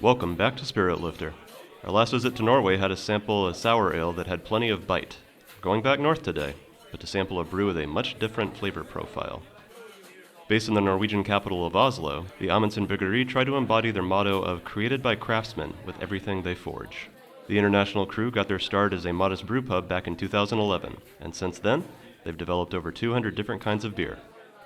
Welcome back to SpiritLifter. Our last visit to Norway had us sample a sour ale that had plenty of bite. We're going back north today, but to sample a brew with a much different flavor profile. Based in the Norwegian capital of Oslo, the Amundsen Brewery tried to embody their motto of created by craftsmen with everything they forge. The international crew got their start as a modest brew pub back in 2011, and since then, they've developed over 200 different kinds of beer.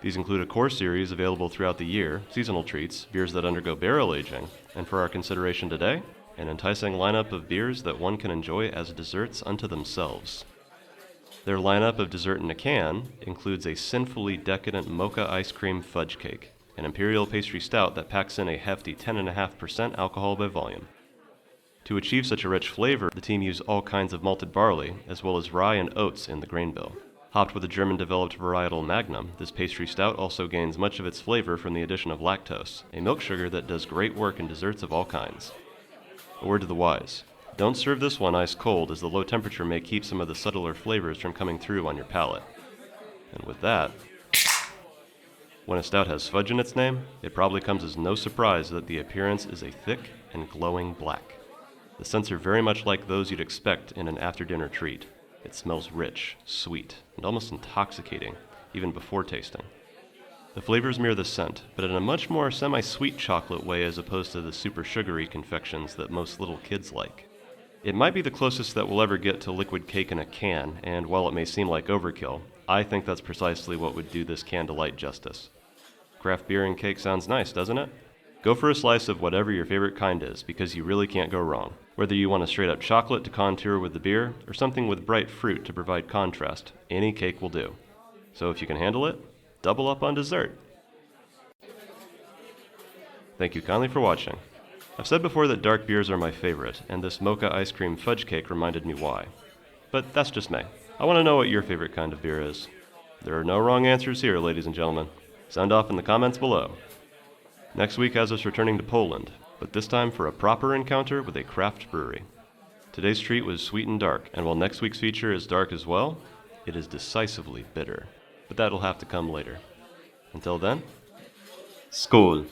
These include a core series available throughout the year, seasonal treats, beers that undergo barrel aging, and for our consideration today, an enticing lineup of beers that one can enjoy as desserts unto themselves. Their lineup of dessert in a can includes a sinfully decadent Mocha ice cream fudge cake, an imperial pastry stout that packs in a hefty 10.5% alcohol by volume. To achieve such a rich flavor, the team used all kinds of malted barley, as well as rye and oats in the grain bill. Hopped with a German-developed varietal Magnum, this pastry stout also gains much of its flavor from the addition of lactose, a milk sugar that does great work in desserts of all kinds. A word to the wise: don't serve this one ice cold, as the low temperature may keep some of the subtler flavors from coming through on your palate. And with that, when a stout has fudge in its name, it probably comes as no surprise that the appearance is a thick and glowing black. The scents are very much like those you'd expect in an after-dinner treat. It smells rich, sweet, and almost intoxicating, even before tasting. The flavors mirror the scent, but in a much more semi-sweet chocolate way as opposed to the super sugary confections that most little kids like. It might be the closest that we'll ever get to liquid cake in a can, and while it may seem like overkill, I think that's precisely what would do this can delight justice. Craft beer and cake sounds nice, doesn't it? Go for a slice of whatever your favorite kind is, because you really can't go wrong. Whether you want a straight up chocolate to contour with the beer, or something with bright fruit to provide contrast, any cake will do. So if you can handle it, double up on dessert. Thank you kindly for watching. I've said before that dark beers are my favorite, and this Mocha ice cream fudge cake reminded me why. But that's just me. I want to know what your favorite kind of beer is. There are no wrong answers here, ladies and gentlemen. Sound off in the comments below. Next week has us returning to Poland, but this time for a proper encounter with a craft brewery. Today's treat was sweet and dark, and while next week's feature is dark as well, it is decisively bitter. But that'll have to come later. Until then, skål!